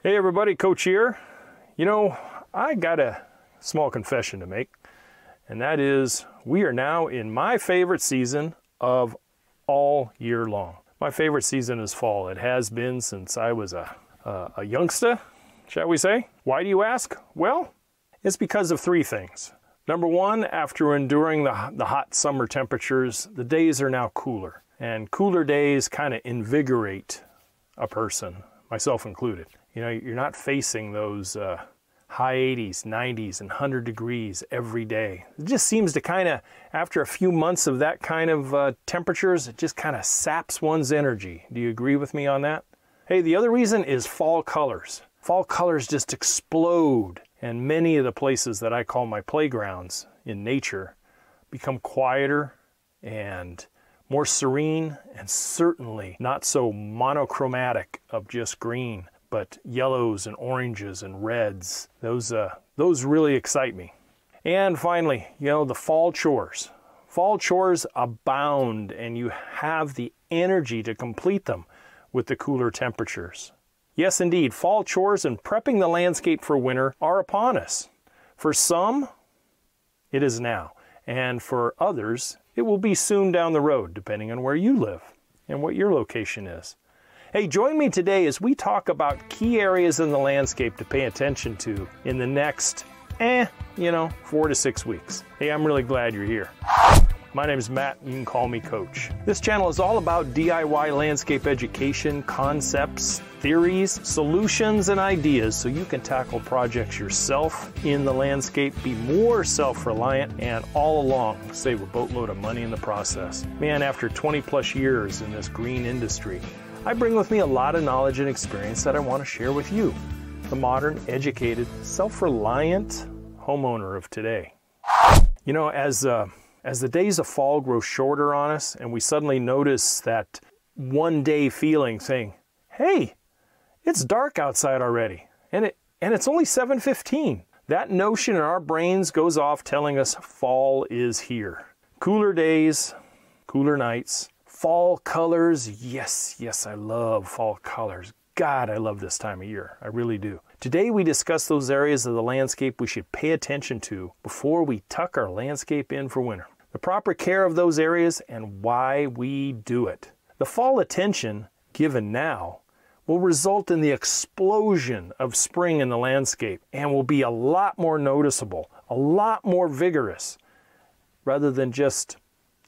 Hey everybody, Coach here. You know, I got a small confession to make, and that is we are now in my favorite season of all year long. My favorite season is fall. It has been since I was a youngster, shall we say. Why do you ask? Well, it's because of three things. Number one, after enduring the hot summer temperatures, the days are now cooler, and cooler days kind of invigorate a person, myself included. You know, you're not facing those high 80s, 90s, and 100 degrees every day. It just seems to kind of, after a few months of that kind of temperatures, it just kind of saps one's energy. Do you agree with me on that? Hey, the other reason is fall colors. Fall colors just explode, and many of the places that I call my playgrounds in nature become quieter and more serene, and certainly not so monochromatic of just green, but yellows and oranges and reds. Those really excite me. And finally, you know, the fall chores. Fall chores abound, and you have the energy to complete them with the cooler temperatures. Yes, indeed, fall chores and prepping the landscape for winter are upon us. For some, it is now, and for others, it will be soon down the road, depending on where you live and what your location is. Hey, join me today as we talk about key areas in the landscape to pay attention to in the next, 4 to 6 weeks. Hey, I'm really glad you're here. My name is Matt, and you can call me Coach. This channel is all about DIY landscape education, concepts, theories, solutions, and ideas so you can tackle projects yourself in the landscape, be more self-reliant, and all along save a boatload of money in the process. Man, after 20 plus years in this green industry, I bring with me a lot of knowledge and experience that I want to share with you, the modern, educated, self-reliant homeowner of today. You know, as the days of fall grow shorter on us and we suddenly notice that one-day feeling saying, hey, it's dark outside already, and it's only 7:15. That notion in our brains goes off telling us fall is here. Cooler days, cooler nights, fall colors. Yes, I love fall colors. God, I love this time of year. I really do. Today we discuss those areas of the landscape we should pay attention to before we tuck our landscape in for winter. The proper care of those areas and why we do it. The fall attention given now will result in the explosion of spring in the landscape and will be a lot more noticeable, a lot more vigorous, rather than just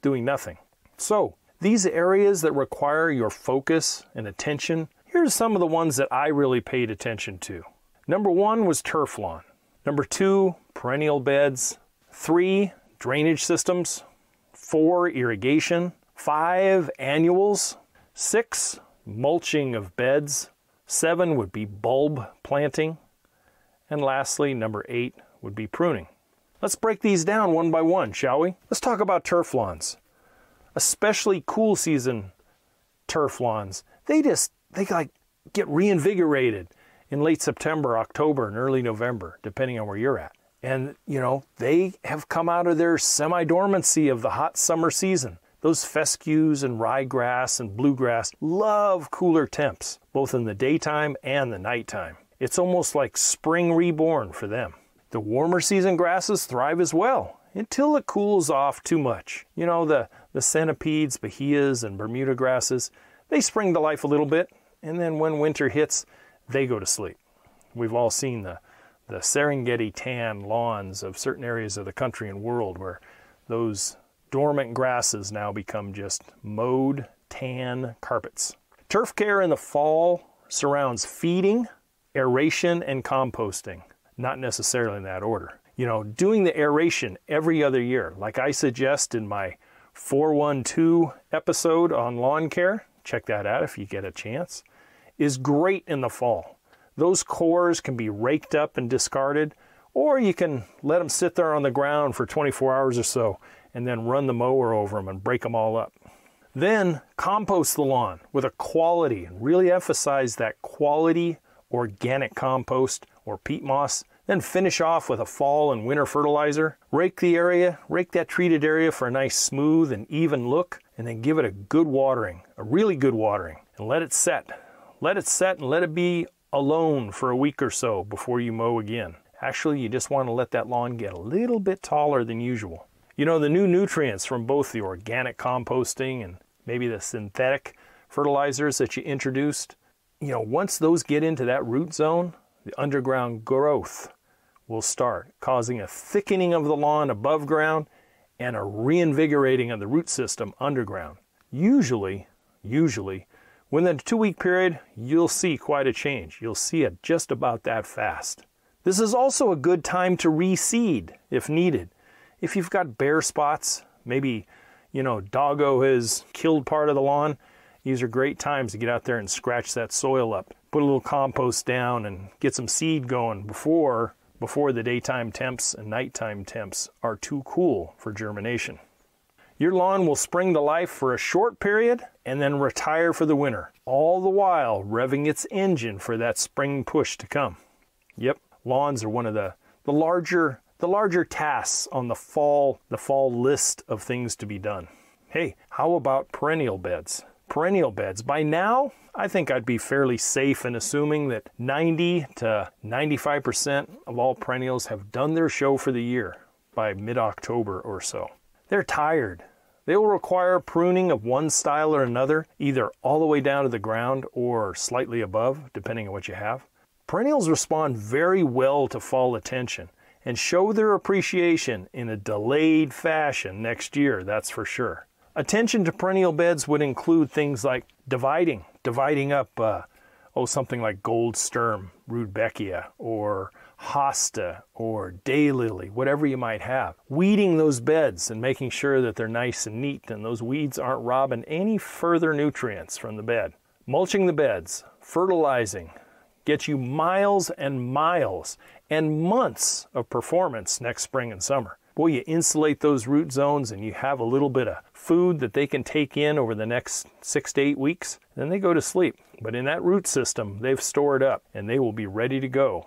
doing nothing. So, these areas that require your focus and attention, here's some of the ones that I really paid attention to. Number one was turf lawn. Number two, perennial beds. 3, drainage systems. 4, irrigation. 5, annuals. 6, mulching of beds. 7 would be bulb planting. And lastly, number 8 would be pruning. Let's break these down one by one, shall we? Let's talk about turf lawns. Especially cool season turf lawns. They like get reinvigorated in late September, October, and early November, depending on where you're at. And, you know, they have come out of their semi-dormancy of the hot summer season. Those fescues and ryegrass and bluegrass love cooler temps, both in the daytime and the nighttime. It's almost like spring reborn for them. The warmer season grasses thrive as well, until it cools off too much. You know, the centipedes, bahias, and Bermuda grasses, they spring to life a little bit, and then when winter hits, they go to sleep. We've all seen the Serengeti tan lawns of certain areas of the country and world where those dormant grasses now become just mowed tan carpets. Turf care in the fall surrounds feeding, aeration, and composting, not necessarily in that order. You know, doing the aeration every other year, like I suggest in my 412 episode on lawn care, check that out if you get a chance, is great in the fall. Those cores can be raked up and discarded, or you can let them sit there on the ground for 24 hours or so and then run the mower over them and break them all up. Then compost the lawn with a quality, and really emphasize that quality organic compost or peat moss. Then finish off with a fall and winter fertilizer. Rake the area, rake that treated area for a nice smooth and even look, and then give it a good watering, a really good watering, and let it set. Let it set and let it be alone for a week or so before you mow again. Actually, you just want to let that lawn get a little bit taller than usual. You know, the new nutrients from both the organic composting and maybe the synthetic fertilizers that you introduced, you know, once those get into that root zone, the underground growth will start, causing a thickening of the lawn above ground and a reinvigorating of the root system underground. Usually, within a 2-week period, you'll see quite a change. You'll see it just about that fast. This is also a good time to reseed if needed. If you've got bare spots, maybe, you know, doggo has killed part of the lawn, these are great times to get out there and scratch that soil up. Put a little compost down and get some seed going before the daytime temps and nighttime temps are too cool for germination. Your lawn will spring to life for a short period and then retire for the winter, all the while revving its engine for that spring push to come. Yep, lawns are one of the larger tasks on the fall list of things to be done. Hey, how about perennial beds? Perennial beds. By now, I think I'd be fairly safe in assuming that 90 to 95% of all perennials have done their show for the year by mid-October or so. They're tired. They will require pruning of one style or another, either all the way down to the ground or slightly above, depending on what you have. Perennials respond very well to fall attention and show their appreciation in a delayed fashion next year, that's for sure. Attention to perennial beds would include things like dividing up something like gold sturm, rudbeckia, or hosta, or daylily, whatever you might have. Weeding those beds and making sure that they're nice and neat and those weeds aren't robbing any further nutrients from the bed. Mulching the beds, fertilizing, get you miles and miles and months of performance next spring and summer. Boy, you insulate those root zones and you have a little bit of food that they can take in over the next 6 to 8 weeks, then they go to sleep. But in that root system, they've stored up and they will be ready to go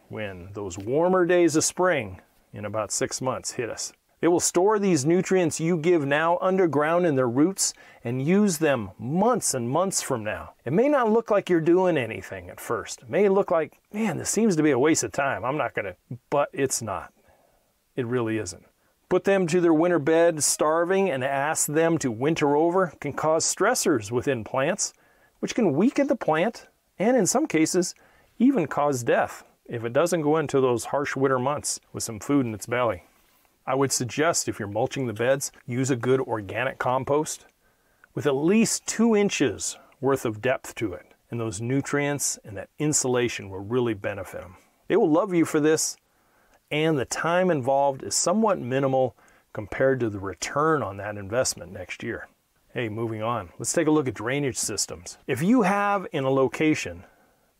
when those warmer days of spring in about 6 months hit us. They will store these nutrients you give now underground in their roots and use them months and months from now. It may not look like you're doing anything at first. It may look like, man, this seems to be a waste of time. But it's not. It really isn't. Put them to their winter bed starving and ask them to winter over can cause stressors within plants, which can weaken the plant and in some cases even cause death if it doesn't go into those harsh winter months with some food in its belly. I would suggest if you're mulching the beds, use a good organic compost with at least 2 inches worth of depth to it, and those nutrients and that insulation will really benefit them. They will love you for this, and the time involved is somewhat minimal compared to the return on that investment next year. Hey, moving on, let's take a look at drainage systems. If you have in a location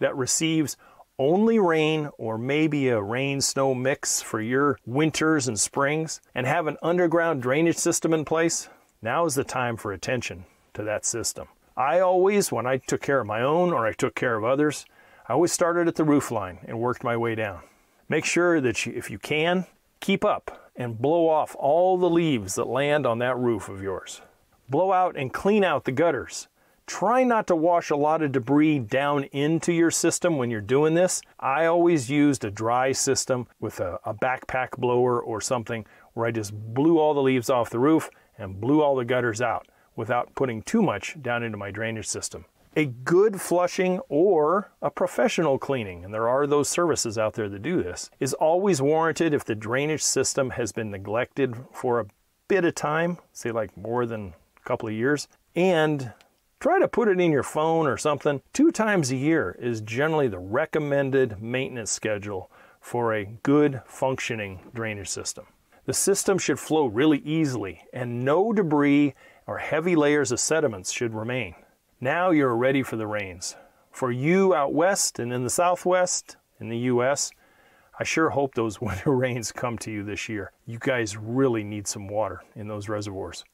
that receives only rain or maybe a rain-snow mix for your winters and springs and have an underground drainage system in place, now is the time for attention to that system. I always, when I took care of my own or I took care of others, I always started at the roof line and worked my way down. Make sure that if you can, keep up and blow off all the leaves that land on that roof of yours. Blow out and clean out the gutters. Try not to wash a lot of debris down into your system when you're doing this. I always used a dry system with a backpack blower or something where I just blew all the leaves off the roof and blew all the gutters out without putting too much down into my drainage system. A good flushing or a professional cleaning, and there are those services out there that do this, is always warranted if the drainage system has been neglected for a bit of time, say like more than a couple of years, and try to put it in your phone or something. 2 times a year is generally the recommended maintenance schedule for a good functioning drainage system. The system should flow really easily and no debris or heavy layers of sediments should remain. Now you're ready for the rains. For you out west and in the southwest in the US, I sure hope those winter rains come to you this year. You guys really need some water in those reservoirs.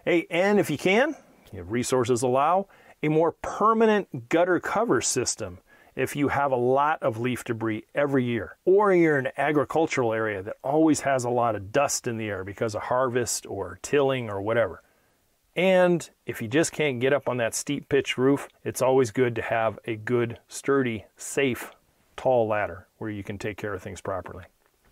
Hey, and if you can, if resources allow, a more permanent gutter cover system if you have a lot of leaf debris every year, or you're in an agricultural area that always has a lot of dust in the air because of harvest or tilling or whatever. And if you just can't get up on that steep pitched roof, it's always good to have a good, sturdy, safe, tall ladder where you can take care of things properly.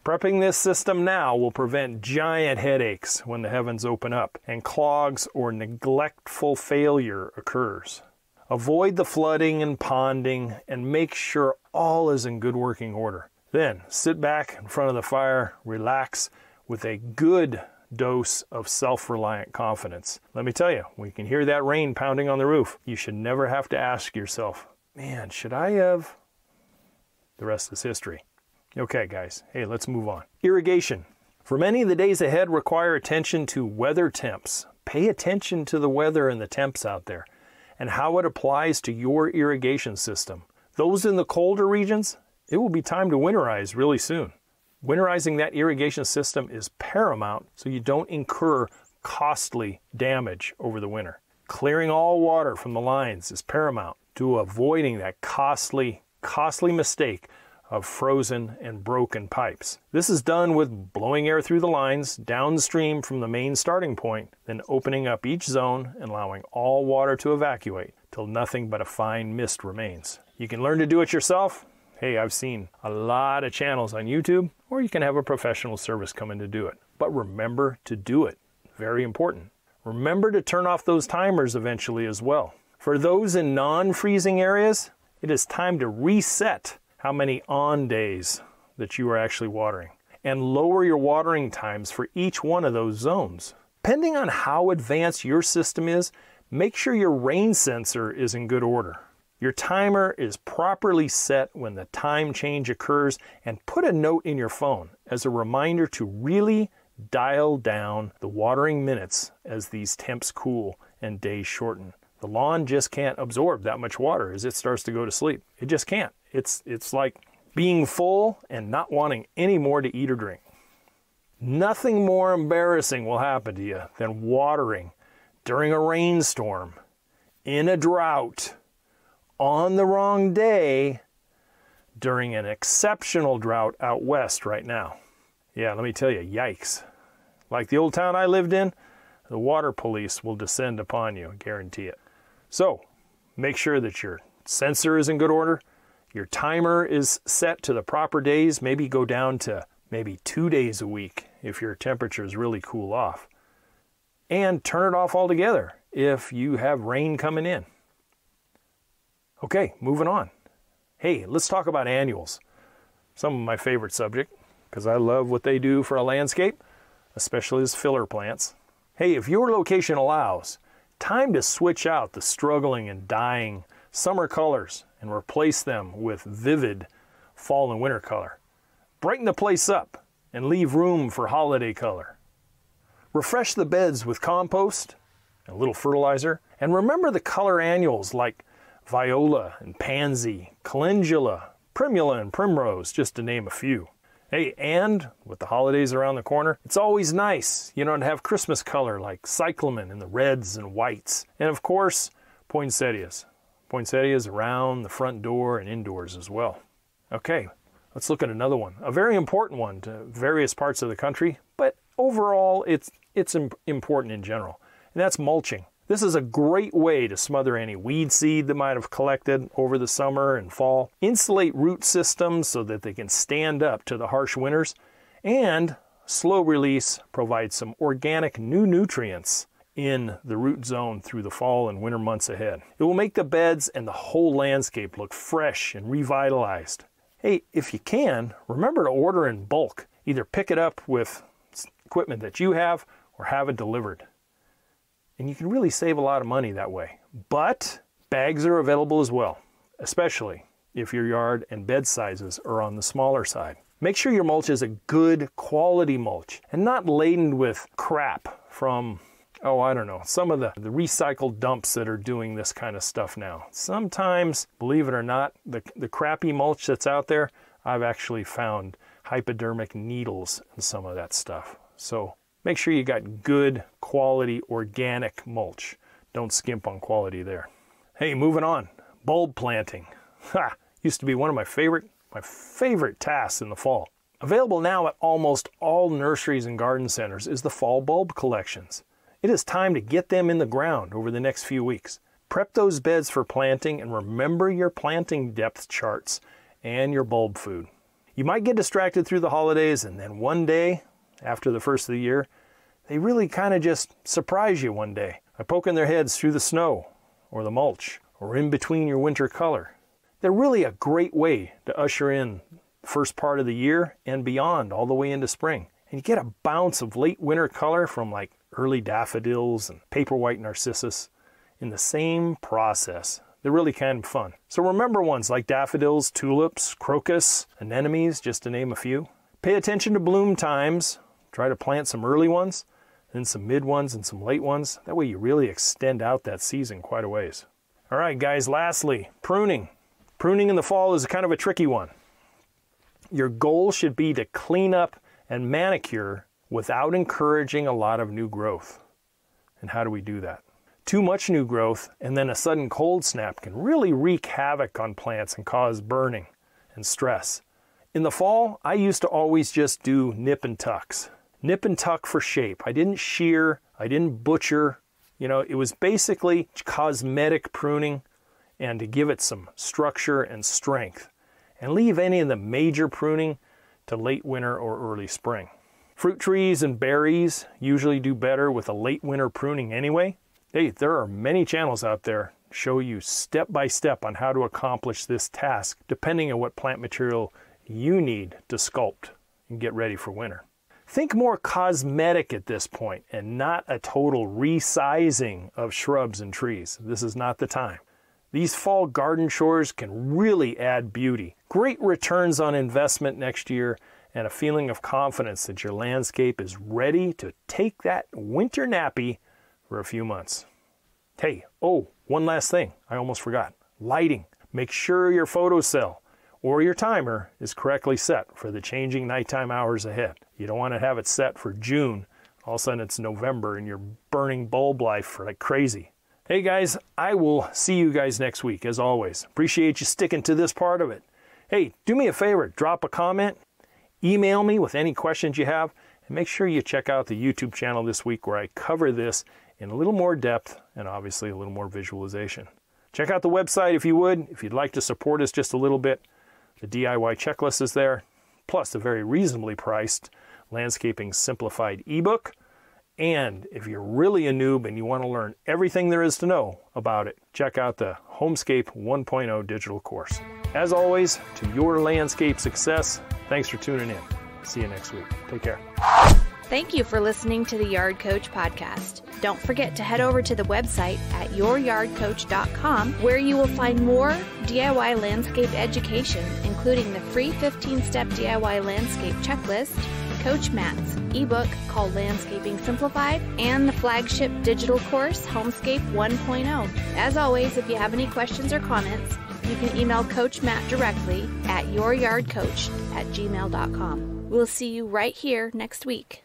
Prepping this system now will prevent giant headaches when the heavens open up and clogs or neglectful failure occurs. Avoid the flooding and ponding and make sure all is in good working order. Then sit back in front of the fire, relax with a good dose of self-reliant confidence. Let me tell you, when you can hear that rain pounding on the roof, you should never have to ask yourself, man, should I have? The rest is history. Okay, guys, hey, let's move on. Irrigation. For many, the days ahead require attention to weather temps. Pay attention to the weather and the temps out there and how it applies to your irrigation system. Those in the colder regions, it will be time to winterize really soon. Winterizing that irrigation system is paramount so you don't incur costly damage over the winter. Clearing all water from the lines is paramount to avoiding that costly mistake of frozen and broken pipes. This is done with blowing air through the lines downstream from the main starting point, then opening up each zone and allowing all water to evacuate till nothing but a fine mist remains. You can learn to do it yourself. Hey, I've seen a lot of channels on YouTube, or you can have a professional service come in to do it. But remember to do it. Very important. Remember to turn off those timers eventually as well. For those in non-freezing areas, it is time to reset how many on days that you are actually watering and lower your watering times for each one of those zones. Depending on how advanced your system is, make sure your rain sensor is in good order. Your timer is properly set when the time change occurs, and put a note in your phone as a reminder to really dial down the watering minutes as these temps cool and days shorten. The lawn just can't absorb that much water as it starts to go to sleep. It just can't. It's like being full and not wanting any more to eat or drink. Nothing more embarrassing will happen to you than watering during a rainstorm, in a drought, on the wrong day, during an exceptional drought out west right now. Yeah, let me tell you, yikes. Like the old town I lived in, the water police will descend upon you, I guarantee it. So, make sure that your sensor is in good order, your timer is set to the proper days, maybe go down to maybe 2 days a week if your temperatures really cool off. And turn it off altogether if you have rain coming in. Okay, moving on. Hey, let's talk about annuals. Some of my favorite subject, because I love what they do for a landscape, especially as filler plants. Hey, if your location allows, time to switch out the struggling and dying summer colors and replace them with vivid fall and winter color. Brighten the place up and leave room for holiday color. Refresh the beds with compost, a little fertilizer, and remember the color annuals like viola and pansy, calendula, primula and primrose, just to name a few. Hey, and with the holidays around the corner, it's always nice, to have Christmas color like cyclamen in the reds and whites. And of course, poinsettias. Poinsettias around the front door and indoors as well. Okay, let's look at another one. A very important one to various parts of the country, but overall it's important in general. And that's mulching. This is a great way to smother any weed seed that might have collected over the summer and fall, insulate root systems so that they can stand up to the harsh winters, and slow release provides some organic new nutrients in the root zone through the fall and winter months ahead. It will make the beds and the whole landscape look fresh and revitalized. Hey, if you can, remember to order in bulk. Either pick it up with equipment that you have or have it delivered. And you can really save a lot of money that way. But bags are available as well, especially if your yard and bed sizes are on the smaller side. Make sure your mulch is a good quality mulch and not laden with crap from, some of the recycled dumps that are doing this kind of stuff now. Sometimes, believe it or not, the crappy mulch that's out there, I've actually found hypodermic needles in some of that stuff. So make sure you got good quality organic mulch. Don't skimp on quality there. Hey, moving on. Bulb planting. Used to be one of my favorite tasks in the fall. Available now at almost all nurseries and garden centers is the fall bulb collections. It is time to get them in the ground over the next few weeks. Prep those beds for planting and remember your planting depth charts and your bulb food. You might get distracted through the holidays and then one day, after the first of the year, they really kind of just surprise you one day by poking their heads through the snow or the mulch or in between your winter color. They're really a great way to usher in the first part of the year and beyond all the way into spring. And you get a bounce of late winter color from like early daffodils and paperwhite narcissus in the same process. They're really kind of fun. So remember ones like daffodils, tulips, crocus, anemones, just to name a few. Pay attention to bloom times. Try to plant some early ones, then some mid ones and some late ones. That way you really extend out that season quite a ways. All right, guys, lastly, pruning. Pruning in the fall is kind of a tricky one. Your goal should be to clean up and manicure without encouraging a lot of new growth. And how do we do that? Too much new growth and then a sudden cold snap can really wreak havoc on plants and cause burning and stress. In the fall, I used to always just do nip and tucks. Nip and tuck for shape. I didn't shear, I didn't butcher. You know, it was basically cosmetic pruning and to give it some structure and strength. And leave any of the major pruning to late winter or early spring. Fruit trees and berries usually do better with a late winter pruning anyway. Hey, there are many channels out there that show you step by step on how to accomplish this task depending on what plant material you need to sculpt and get ready for winter. Think more cosmetic at this point and not a total resizing of shrubs and trees. This is not the time. These fall garden chores can really add beauty. Great returns on investment next year and a feeling of confidence that your landscape is ready to take that winter nappy for a few months. Hey, oh, one last thing I almost forgot. Lighting. Make sure your photocell or your timer is correctly set for the changing nighttime hours ahead. You don't want to have it set for June. All of a sudden it's November and you're burning bulb life for like crazy. Hey guys, I will see you guys next week as always. Appreciate you sticking to this part of it. Hey, do me a favor, drop a comment, email me with any questions you have, and make sure you check out the YouTube channel this week where I cover this in a little more depth and obviously a little more visualization. Check out the website if you would, if you'd like to support us just a little bit. The DIY checklist is there, plus a very reasonably priced Landscaping Simplified ebook. And if you're really a noob and you want to learn everything there is to know about it, check out the HOMESCAPE 1.0 digital course. As always, to your landscape success, thanks for tuning in. See you next week. Take care. Thank you for listening to the Yard Coach podcast. Don't forget to head over to the website at youryardcoach.com where you will find more DIY landscape education, including the free 15-step DIY landscape checklist, Coach Matt's ebook called Landscaping Simplified, and the flagship digital course, HOMESCAPE 1.0. As always, if you have any questions or comments, you can email Coach Matt directly at youryardcoach@gmail.com. We'll see you right here next week.